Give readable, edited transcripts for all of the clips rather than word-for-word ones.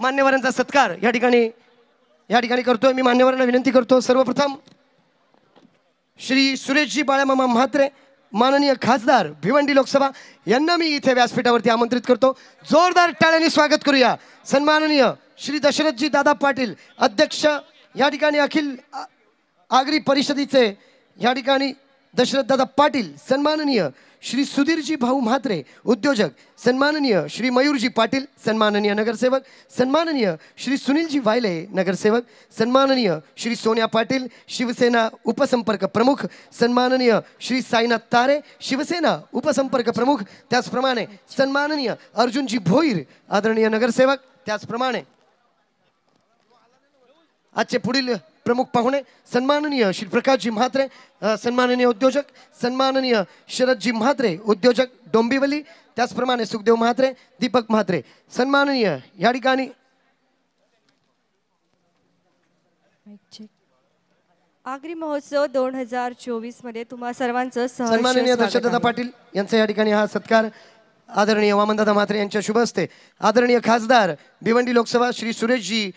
मान्यवरांचा सत्कार या ठिकाणी करतोय। मी मान्यवरांना विनंती करतो, सर्वप्रथम श्री सुरेशजी बाळामामा म्हात्रे माननीय खासदार भिवंडी लोकसभा यांना मी इथे व्यासपीठावरती आमंत्रित करतो। जोरदार टाळ्यांनी स्वागत करूया। सन्माननीय श्री दशरथजी दादा पाटील अध्यक्ष या ठिकाणी अखिल आगरी परिषदेचे या ठिकाणी दशरथ दादा पाटील, सन्माननीय श्री सुधीरजी भाऊ म्हात्रे उद्योजक, सन्माननीय श्री मयूरजी पाटील सन्माननीय नगरसेवक, सन्माननीय श्री सुनीलजी वायले नगरसेवक, सन्माननीय श्री सोनिया पाटील शिवसेना उपसंपर्क प्रमुख, सन्माननीय श्री साईनाथ तारे शिवसेना उपसंपर्क प्रमुख, त्याचप्रमाणे सन्माननीय अर्जुनजी भोईर आदरणीय नगरसेवक, त्याचप्रमाणे आजचे पुढील प्रमुख पाहुणे सन्माननीय श्री प्रकाशजी म्हात्रे सन्माननीय उद्योजक, सन्माननीय शरदजी म्हात्रे उद्योजक डोंबिवली, त्याचप्रमाणे सुखदेव म्हात्रे, दीपक म्हात्रे, सन्माननीय या ठिकाणी आगरी महोत्सव 2024 मध्ये तुम्हा सर्वांचं सन्माननीय दशरथदादा पाटील यांचा या ठिकाणी हा सत्कार आदरणीय वामनदादा म्हात्रे यांच्या शुभ हस्ते, आदरणीय खासदार भिवंडी लोकसभा श्री सुरेशजी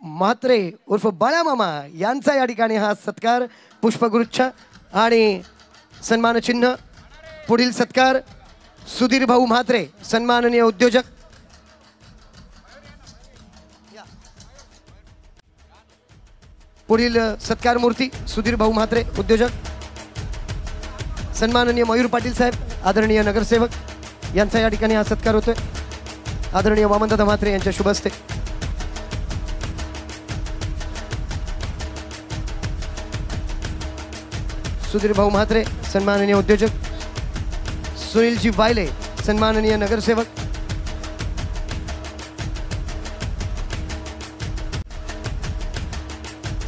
म्हात्रे उर्फ बाळामामा यांचा या ठिकाणी हा सत्कार पुष्पगुच्छ आणि सन्मान चिन्ह। पुढील सत्कार सुधीर भाऊ म्हात्रे सन्माननीय उद्योजक, पुढील सत्कार मूर्ती सुधीर भाऊ म्हात्रे उद्योजक, सन्माननीय मयूर पाटील साहेब आदरणीय नगरसेवक यांचा या ठिकाणी हा सत्कार होतोय। आदरणीय वामनदादा म्हात्रे यांच्या शुभ हस्ते सुधीर भाऊ म्हात्रे सन्माननीय उद्योजक, सुनीलजी वायले सन्माननीय नगरसेवक,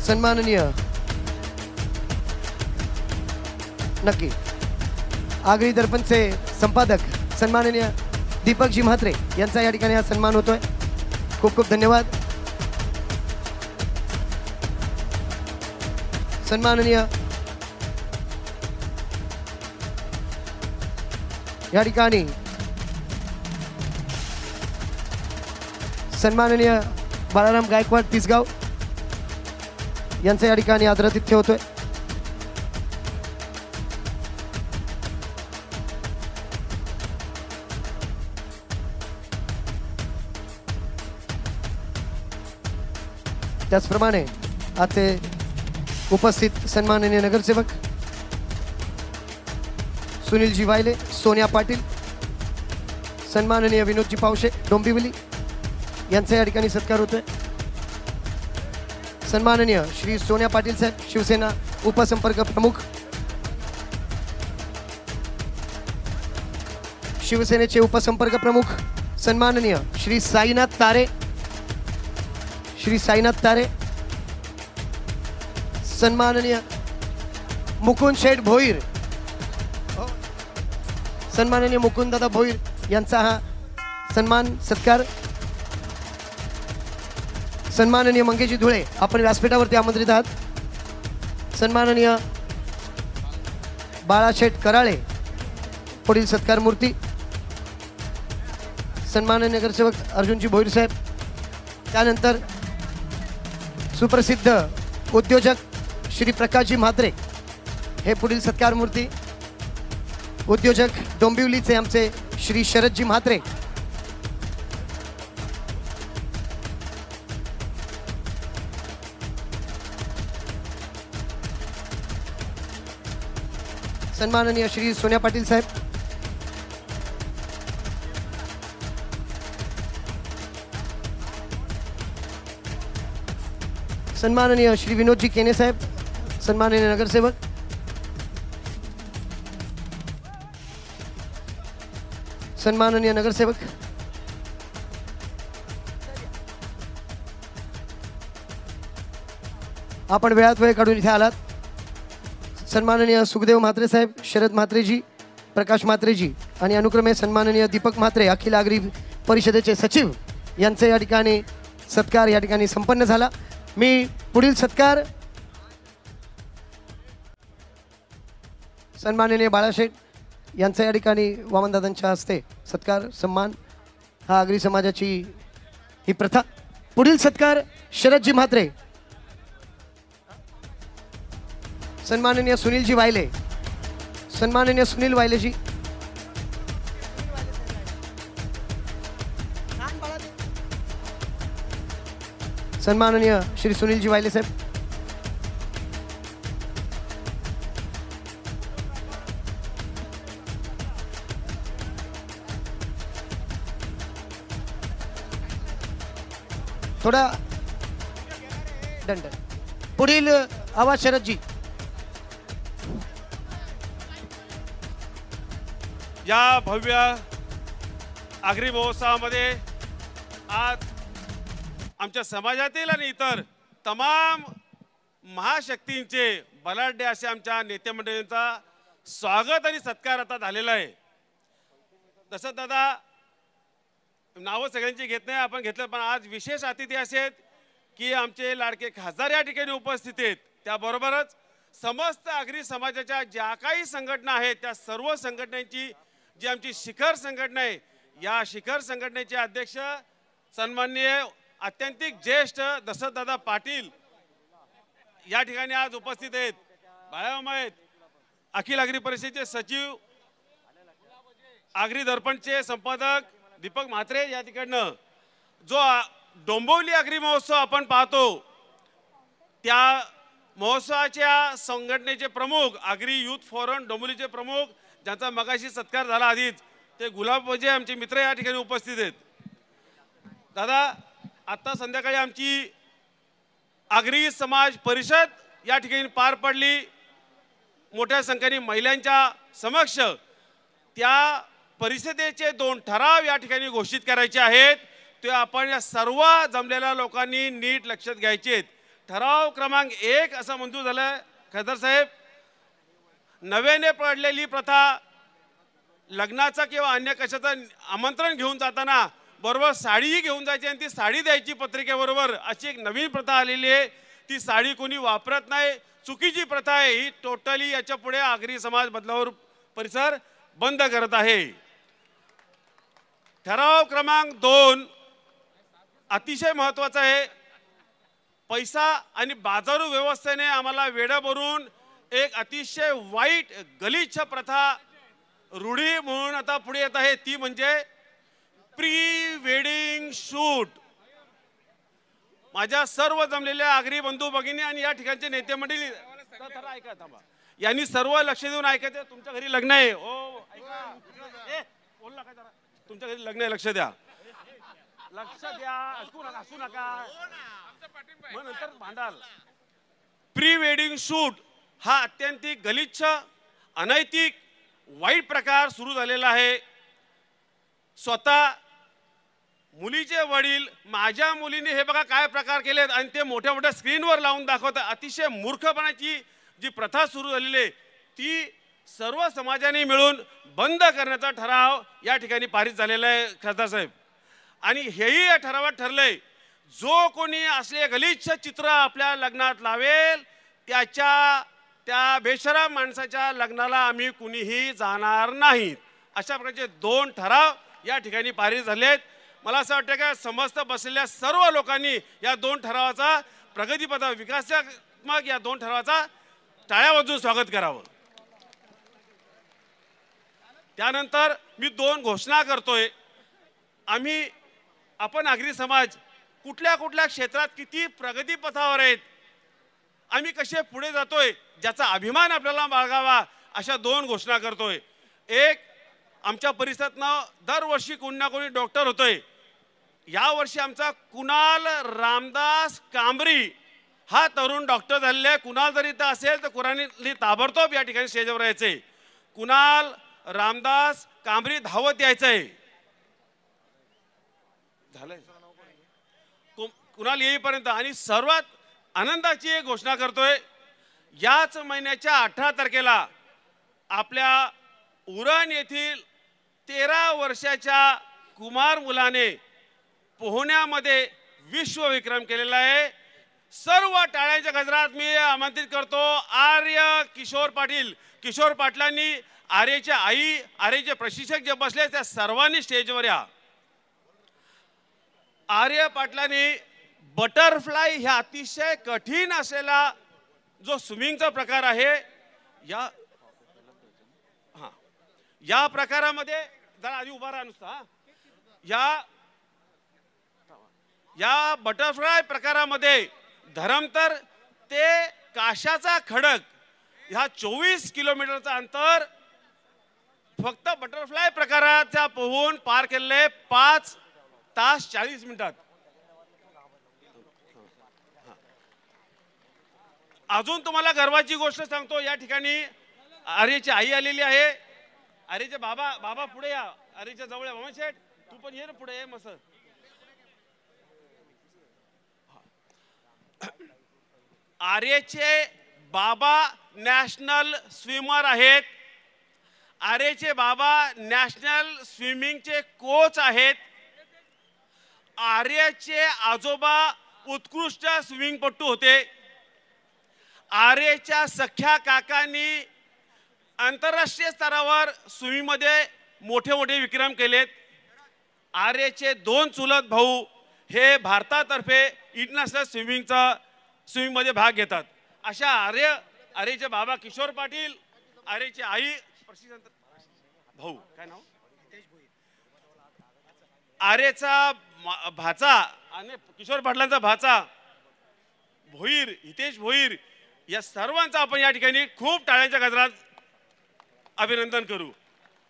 सन्माननीय नक्की आगरी दर्पणचे संपादक सन्माननीय दीपकजी म्हात्रे यांचा या ठिकाणी हा सन्मान होतोय। खूप खूप धन्यवाद। सन्माननीय या ठिकाणी सन्माननीय बाळाराम गायकवाड तिसगाव यांचा या ठिकाणी आदरातिथ्य होतोय। त्याचप्रमाणे आजचे उपस्थित सन्माननीय नगरसेवक सुनीलजी वायले, सोनिया पाटील, सन्माननीय विनोदजी पावशे डोंबिवली यांचा या ठिकाणी सत्कार होतोय। सन्माननीय श्री सोनिया पाटील साहेब शिवसेना उपसंपर्क प्रमुख, शिवसेनेचे उपसंपर्क प्रमुख सन्माननीय श्री साईनाथ तारे, सन्माननीय मुकुंद शेठ भोईर, सन्माननीय मुकुंद दादा भोईर यांचा हा सन्मान सत्कार। सन्माननीय मंगेशजी धुळे आपण व्यासपीठावरती आमंत्रित आहात। सन्माननीय बाळाशेठ कराळे पुढील सत्कार मूर्ती, सन्माननीय नगरसेवक अर्जुनजी भोईर साहेब, त्यानंतर सुप्रसिद्ध उद्योजक श्री प्रकाशजी म्हात्रे हे पुढील सत्कार मूर्ती, उद्योजक डोंबिवलीचे आमचे श्री शरदजी म्हात्रे, सन्माननीय श्री सोनिया पाटील साहेब, सन्माननीय श्री विनोदजी केने साहेब सन्माननीय नगरसेवक, सन्माननीय नगरसेवक, आपण वेळात वेळ काढून इथे आलात। सन्माननीय सुखदेव म्हात्रे साहेब, शरद म्हात्रेजी, प्रकाश म्हात्रेजी आणि अनुक्रमे सन्माननीय दीपक म्हात्रे अखिल आगरी परिषदेचे सचिव यांचे या ठिकाणी सत्कार या ठिकाणी संपन्न झाला। मी पुढील सत्कार सन्माननीय बाळाशेठ यांचा या ठिकाणी वामनदादांच्या हस्ते सत्कार सन्मान हा आगरी समाजाची ही प्रथा. पुढील सत्कार शरदजी म्हात्रे, सन्माननीय सुनीलजी वायले, सन्माननीय सुनील वायलेजी. सन्माननीय श्री सुनीलजी वायले साहेब. थोडा दंड. पुढील आवाज शरदजी. या भव्य आगरी महोत्सवामध्ये आज आमच्या समाजातील आणि इतर तमाम महाशक्तींचे बलाढ्य असे आमच्या नेते मंडळींचा स्वागत आणि सत्कार आता झालेला आहे. तसं दादा नावं सगळ्यांची घेत नाही, आपण घेतलं, पण आज विशेष अतिथी असे आहेत की आमचे लाडके खासदार या ठिकाणी उपस्थित आहेत. त्याबरोबरच समस्त आगरी समाजाच्या ज्या काही संघटना आहेत त्या सर्व संघटनांची जी आमची शिखर संघटना आहे, या शिखर संघटनेचे अध्यक्ष सन्माननीय अत्यंतिक ज्येष्ठ दशरथदादा पाटील या ठिकाणी आज उपस्थित आहेत. बाळामामा आहेत. अखिल आगरी परिषदेचे सचिव, आगरी दर्पणचे संपादक दीपक म्हात्रे या ठिकाणं. जो डोंबिवली आगरी महोत्सव आपण पाहतो त्या महोत्सवाच्या संघटनेचे प्रमुख, आगरी युथ फोरम डोंबिवलीचे प्रमुख, ज्यांचा मगाशी सत्कार झाला आधीच, ते गुलाबोजे आमचे मित्र या ठिकाणी उपस्थित आहेत. दादा आता संध्याकाळी आमची आगरी समाज परिषद या ठिकाणी पार पडली. मोठ्या संख्येने महिलांच्या समक्ष त्या परिषदेचे 2 ठराव या ठिकाणी घोषित करायचे आहेत. ते आपण या सर्व जमलेल्या लोकांनी नीट लक्षात घ्यायचे आहेत. ठराव क्रमांक 1 असं मंजूर झालं. खासदार साहेब, नव्याने पडलेली प्रथा, लग्नाचा किंवा अन्य कशाचं आमंत्रण घेऊन जाताना बरोबर साडीही घेऊन जायची आणि ती साडी द्यायची पत्रिकेबरोबर, अशी एक नवीन प्रथा आलेली आहे. ती साडी कोणी वापरत नाही, चुकीची प्रथा आहे. ही टोटली याच्या पुढे आगरी समाज बदलापूर परिसर बंद करत आहे. ठराव क्रमांक 2 अतिशय महत्त्वाचा आहे. पैसा आणि बाजारू व्यवस्थेने आम्हाला वेडं भरून एक अतिशय वाईट गलिच्छ प्रथा रूढी म्हणून आता पुढे येत आहे. ती म्हणजे प्री वेडिंग शूट. माझ्या सर्व जमलेल्या आगरी बंधू भगिनी आणि या ठिकाणचे नेते मंडळी ऐका, थांबा, यांनी सर्व लक्ष देऊन ऐकायचं. तुमच्या घरी लग्न आहे, हो ऐका, बोलला काय जरा, तुमच्या घरी लग्न आहे, लक्ष द्या, लक्ष द्या, हसू नका, मग नंतर भांडाल. प्री वेडिंग शूट हा अत्यंत गलिच्छ, अनैतिक, वाईट प्रकार सुरू झालेला आहे. स्वतः मुलीचे वडील माझ्या मुलीने हे बघा काय प्रकार केलेत आणि ते मोठ्या मोठ्या स्क्रीनवर लावून दाखवतात. अतिशय मूर्खपणाची जी प्रथा सुरू झालेली आहे ती सर्व समाजाने मिळून बंद करण्याचा ठराव या ठिकाणी पारित झालेला आहे खासदार साहेब. आणि हेही या ठरावात ठरलंय, जो कोणी असले गलिच्छ चित्र आपल्या लग्नात लावेल त्या बेशरम माणसाच्या लग्नाला आम्ही कुणीही जाणार नाहीत. अशा प्रकारचे 2 ठराव या ठिकाणी पारित झाले आहेत. मला असं वाटतं की समस्त बसलेल्या सर्व लोकांनी या 2 ठरावाचा प्रगतीपथ विकासात्मक या 2 ठरावाचा टाळ्या वाजवून स्वागत करावं. त्यानंतर मी 2 घोषणा करतोय. आपण आगरी समाज कुठल्या कुठल्या क्षेत्रात किती प्रगतीपथावर आहेत, आम्ही कसे पुढे जातोय ज्याचा अभिमान आपल्याला बाळगावा, अशा 2 घोषणा करतोय. एक, आमच्या परिसरातनं दरवर्षी कोणी ना कोणी डॉक्टर होतोय. यावर्षी आमचा कुणाल रामदास कांबरी हा तरुण डॉक्टर झालेला आहे. कुणाल जर इथं असेल तर कुणाली ताबडतोब या ठिकाणी स्टेजवर यायचंय. कुणाल रामदास कांबरी धावत यायचंय. झालंय कुणाल येईपर्यंत. आणि सर्वात आनंदाची एक घोषणा करतोय, याच महिन्याच्या 18 तारखेला आपल्या उरण येथील 13 वर्षाच्या कुमार मुलाने पोहण्यामध्ये विश्वविक्रम केलेला आहे. सर्व टाळ्यांच्या गजरात मी आमंत्रित करतो आर्य किशोर पाटील. किशोर पाटलांनी आर्यच्या आई, आर्यचे प्रशिक्षक जे बसले त्या सर्वांनी स्टेजवर या. आर्य पाटलांनी बटरफ्लाय ह्या अतिशय कठीण असलेला जो स्विमिंगचा प्रकार आहे या प्रकारामध्ये जरा आधी उभा राहा नुसता या बटरफ्लाय प्रकारामध्ये धरमतर ते काशाचा खडक ह्या 24 किलोमीटरचा अंतर फक्त बटरफ्लाय प्रकाराचा पोहून पार केले 5 तास 40 मिनिटात. अजून तुम्हाला गर्वाची गोष्ट सांगतो, या ठिकाणी आर्यची आई आलेली आहे. आर्यचे बाबा पुढे या, आर्यच्या जवळ वामन शेठ तू पण ये ना पुढे, ये मस्त. आर्यचे बाबा नॅशनल स्विमर आहेत. आर्यचे बाबा नॅशनल स्विमिंगचे कोच आहेत. आर्यचे आजोबा उत्कृष्ट स्विमिंगपटू होते. आर्यच्या सख्या काकांनी आंतरराष्ट्रीय स्तरावर स्विमिंगमध्ये मोठे मोठे विक्रम केलेत. आर्यचे 2 चुलत भाऊ हे भारतातर्फे इंटरनॅशनल स्विमिंगमध्ये भाग घेतात. अशा आर्यचे बाबा किशोर पाटील, आर्यची आई भाऊ काय नाव, आर्यचा भाचा आणि किशोर पाटलांचा भाचा भोईर, हितेश भोईर, या सर्वांचा आपण या ठिकाणी खूप टाळ्यांच्या गजरात अभिनंदन करू.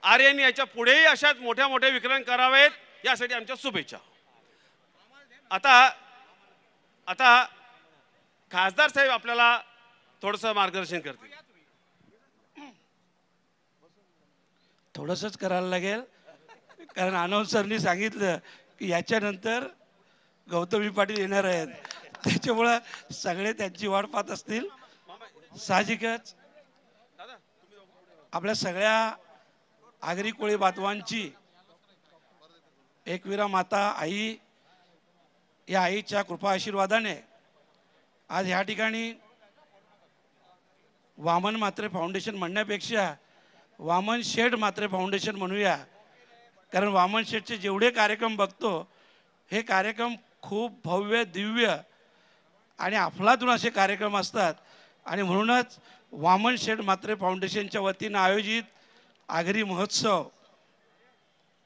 आर्यांनी याच्या पुढेही अशाच मोठ्या मोठ्या विक्रम करावेत यासाठी आमच्या शुभेच्छा. आता खासदार साहेब आपल्याला थोडंसं मार्गदर्शन करतील. थोडंसंच करायला लागेल, कारण अनाउन्सरनी सांगितलं की याच्यानंतर गौतमी पाटील येणार आहेत, त्याच्यामुळं सगळे त्यांची वाट पाहत असतील. साहजिकच आपल्या सगळ्या आगरी कोळी बांधवांची एकविरा माता आई, या आईच्या कृपा आशीर्वादाने आज ह्या ठिकाणी वामन म्हात्रे फाउंडेशन म्हणण्यापेक्षा वामन शेठ म्हात्रे फाउंडेशन म्हणूया. कारण वामन शेठचे जेवढे कार्यक्रम बघतो हे कार्यक्रम खूप भव्य दिव्य आणि अफलातून असे कार्यक्रम असतात. आणि म्हणूनच वामन शेठ म्हात्रे फाउंडेशनच्या वतीनं आयोजित आगरी महोत्सव,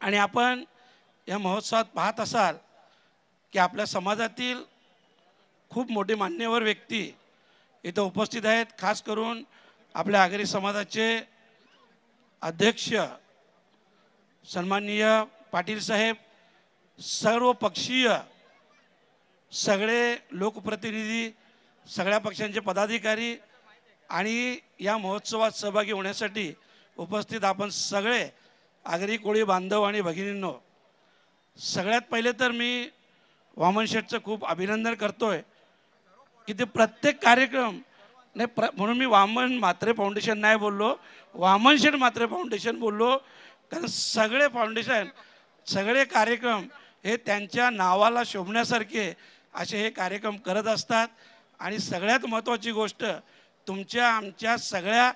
आणि आपण या महोत्सवात पाहत असाल की आपल्या समाजातील खूप मोठे मान्यवर व्यक्ती इथं उपस्थित आहेत. खास करून आपल्या आगरी समाजाचे अध्यक्ष सन्माननीय पाटील साहेब, सर्व पक्षीय सगळे लोकप्रतिनिधी, सगळ्या पक्षांचे पदाधिकारी आणि या महोत्सवात सहभागी होण्यासाठी उपस्थित आपण सगळे आगरी कोळी बांधव आणि भगिनींनो, सगळ्यात पहिले तर मी वामन शेठचं खूप अभिनंदन करतोय की ते प्रत्येक कार्यक्रम नाही म्हणून मी वामन म्हात्रे फाउंडेशन नाही बोललो, वामन शेठ म्हात्रे फाउंडेशन बोललो. कारण सगळे फाउंडेशन सगळे कार्यक्रम हे त्यांच्या नावाला शोभण्यासारखे असे हे कार्यक्रम करत असतात. आणि सगळ्यात महत्त्वाची गोष्ट, तुमच्या आमच्या सगळ्या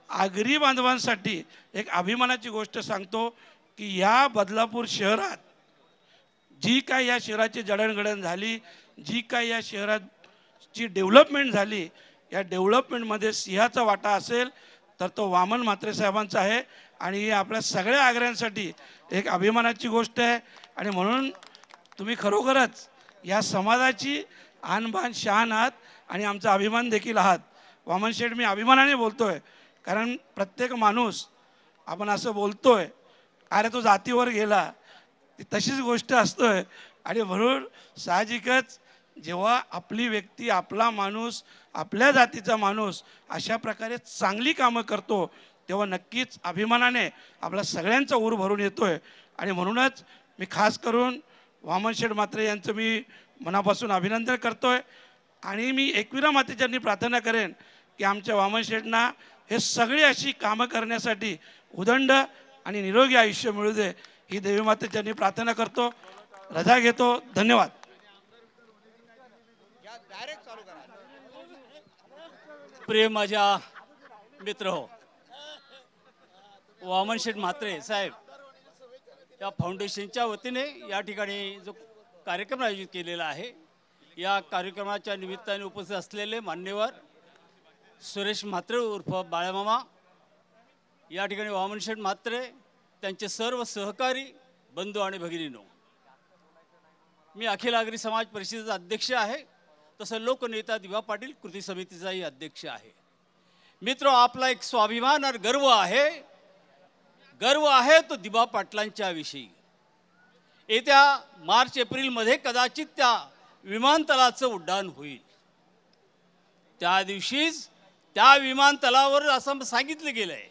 आगरी बांधवांसाठी एक अभिमानाची गोष्ट सांगतो की या बदलापूर शहरात जी काय या शहराची जडणघडण झाली, जी काय या शहराची डेव्हलपमेंट झाली, या डेव्हलपमेंटमध्ये सिंहाचा वाटा असेल तर तो वामन म्हात्रे साहेबांचा आहे. आणि ही आपल्या सगळ्या आगऱ्यांसाठी एक अभिमानाची गोष्ट आहे. आणि म्हणून तुम्ही खरोखरच या समाजाची आणबाण शान आहात आणि आमचा अभिमान देखील आहात. वामन शेठ, मी अभिमानाने बोलतोय, कारण प्रत्येक माणूस आपण असं बोलतोय अरे तो जातीवर गेला, ती तशीच गोष्ट असतोय. आणि म्हणून साहजिकच जेव्हा आपली व्यक्ती, आपला माणूस, आपल्या जातीचा माणूस अशा प्रकारे चांगली कामं करतो तेव्हा नक्कीच अभिमानाने आपला सगळ्यांचा ऊर भरून येतोय. आणि म्हणूनच मी खास करून वामन शेठ म्हात्रे यांचं मी मनापासून अभिनंदन करतोय. आणि मी एकविरा मातेच्यांनी प्रार्थना करेन की आमच्या वामन शेठना हे सगळी अशी कामं करण्यासाठी उदंड आणि निरोगी आयुष्य मिळू दे, ही देवी मातेच्यांनी प्रार्थना करतो. रजा घेतो. धन्यवाद. प्रिय माझ्या मित्र हो, वामन शेठ म्हात्रे साहेब या फाउंडेशनच्या वतीने या ठिकाणी जो कार्यक्रम आयोजित केलेला आहे. या कार्यक्रमाच्या निमित्ताने उपस्थित असलेले मान्यवर सुरेश म्हात्रे उर्फ बाळामामा, या ठिकाणी वामनशेठ म्हात्रे, त्यांचे सर्व सहकारी बंधू आणि भगिनींनो, मी अखिल आगरी समाज परिषदेचा अध्यक्ष आहे, तसं लोकनेता दिवा पाटील कृती समितीचाही अध्यक्ष आहे. मित्र, आपला एक स्वाभिमान आणि गर्व आहे तो दिवा पाटलांच्या विषयी. येत्या मार्च एप्रिलमध्ये कदाचित त्या विमानतळाचं उड्डाण होईल. त्या दिवशीच त्या विमानतळावर असं सांगितलं गेलं आहे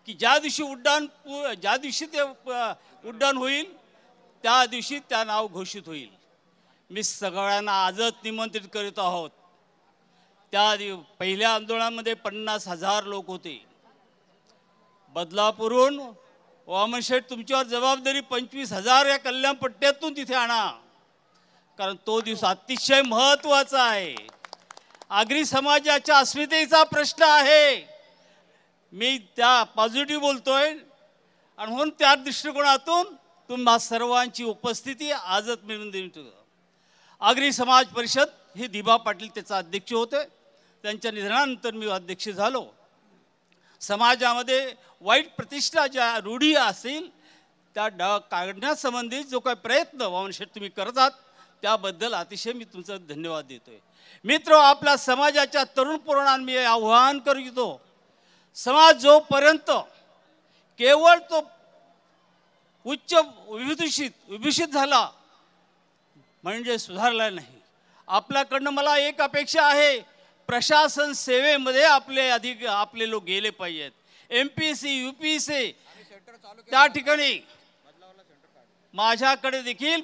की ज्या दिवशी ते उड्डाण होईल त्या दिवशी त्या नाव घोषित होईल. मी सगळ्यांना आजच निमंत्रित करीत आहोत. पहिल्या आंदोलनामध्ये 50,000 लोक होते. बदलापूरहून वामनशेठ तुमच्यावर जबाबदारी 25,000 या कल्याण पट्ट्यातून तिथे आणा, कारण तो दिवस अतिशय महत्त्वाचा आहे. आगरी समाजाच्या अस्मितेचा प्रश्न आहे. मी त्या पॉझिटिव्ह बोलतोय आणि म्हणून त्या दृष्टिकोनातून तुम्हा सर्वांची उपस्थिती आजच मिळवून देतो. आगरी समाज परिषद हे दिबा पाटील त्याचा अध्यक्ष होते. त्यांच्या निधनानंतर मी अध्यक्ष झालो. समाजामध्ये वाईट प्रतिष्ठा ज्या रूढी असतील त्या काढण्यासंबंधी जो काही प्रयत्न वामनशेठ तुम्ही करतात त्याबद्दल अतिशय मी तुमचं धन्यवाद देतोय. मित्र, आपल्या समाजाच्या तरुण पोरांना मी आव्हान करू इच्छितो, समाज जोपर्यंत केवळ तो उच्च विभूषित झाला म्हणजे सुधारला नाही. आपल्याकडनं मला एक अपेक्षा आहे, प्रशासन सेवेमध्ये आपले लोक गेले पाहिजेत. MPSC UPSC त्या ठिकाणी माझ्याकडे देखील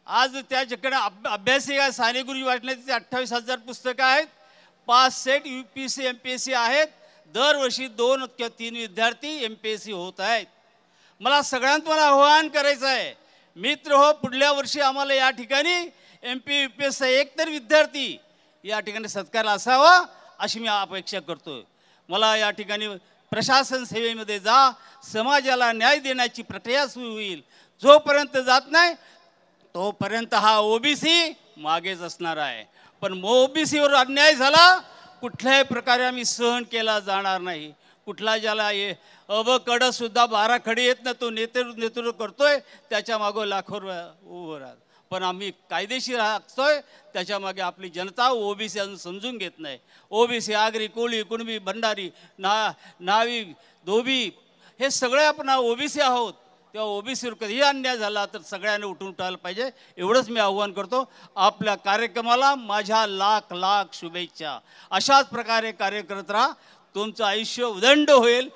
आज त्याच्याकडे अभ्यासिका साने गुरुजी वाटण्याचे 28,000 पुस्तकं आहेत. 5 सेट UPSC MPSC आहेत. दरवर्षी 2 किंवा 3 विद्यार्थी MPSC होत आहेत. मला सगळ्यांना आव्हान करायचं आहे, मित्र हो, पुढल्या वर्षी आम्हाला या ठिकाणी MP UPSC एकतर विद्यार्थी या ठिकाणी सत्कार असावा अशी मी अपेक्षा करतोय. मला या ठिकाणी प्रशासन सेवेमध्ये जा, समाजाला न्याय देण्याची प्रक्रिया सुरू होईल. जोपर्यंत जात नाही तोपर्यंत हा OBC मागेच असणार आहे. पण OBCवर अन्याय झाला कुठल्याही प्रकारे आम्ही सहन केला जाणार नाही. कुठला ज्याला अबकडं सुद्धा 12 खडी येत ना तो नेतृत्व करतोय त्याच्या मागं लाखोर उभं राहत. पण आम्ही कायदेशीर असतोय त्याच्या मागे आपली जनता OBC अजून समजून घेत नाही. OBC आगरी, कोळी, कुणबी, भंडारी, नावी, धोबी हे सगळे आपण OBC आहोत. तेव्हा OBCवर कधीही अन्याय झाला तर सगळ्यांनी उठून उठायला पाहिजे. एवढंच मी आव्हान करतो. आपल्या कार्यक्रमाला माझ्या लाख शुभेच्छा. अशाच प्रकारे कार्य करत राहा. तुमचं आयुष्य उदंड होईल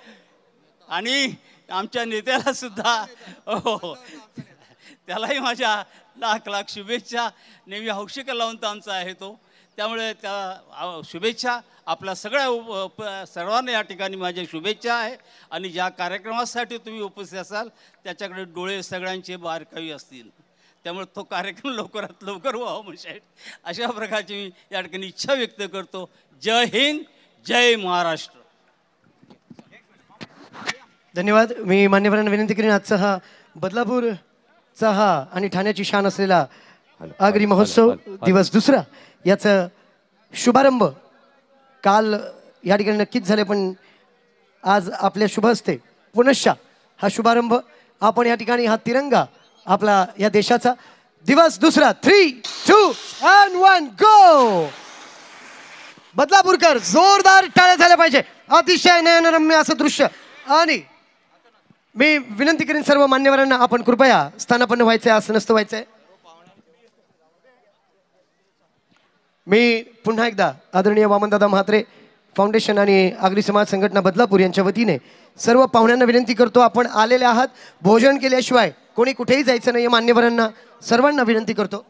आणि आमच्या नेत्याला सुद्धा हो त्यालाही माझ्या लाख शुभेच्छा. नेहमी हौशी कलावंत आमचा आहे तो, त्यामुळे त्या शुभेच्छा आपल्या सर्वांना या ठिकाणी माझ्या शुभेच्छा आहे. आणि ज्या कार्यक्रमासाठी तुम्ही उपस्थित असाल त्याच्याकडे डोळे सगळ्यांचे बारकावी असतील, त्यामुळे तो कार्यक्रम लवकरात लवकर व्हावा म्हणजे अशा प्रकारची मी या ठिकाणी इच्छा व्यक्त करतो. जय हिंद, जय महाराष्ट्र. धन्यवाद. मी मान्यवरांना विनंती करीन, आजचा हा बदलापूरचा हा आणि ठाण्याची शान असलेला आगरी महोत्सव दिवस दुसरा याचा शुभारंभ काल या ठिकाणी नक्कीच झाले, पण आज आपल्या शुभ हस्ते पुनश्च हा शुभारंभ आपण या ठिकाणी हा तिरंगा आपला या देशाचा दिवस दुसरा 3, 2 and 1 गो. बदलापूरकर जोरदार टाळ्या झाल्या पाहिजे. अतिशय नयनरम्य असं दृश्य. आणि मी विनंती करीन सर्व मान्यवरांना आपण कृपया स्थानापन्न व्हायचंय, असं नसतं व्हायचंय. मी पुन्हा एकदा आदरणीय वामनदादा म्हात्रे फाउंडेशन आणि आगरी समाज संघटना बदलापूर यांच्या वतीने सर्व पाहुण्यांना विनंती करतो, आपण आलेले आहात, भोजन केल्याशिवाय कोणी कुठेही जायचं नाही. मान्यवरांना सर्वांना विनंती करतो.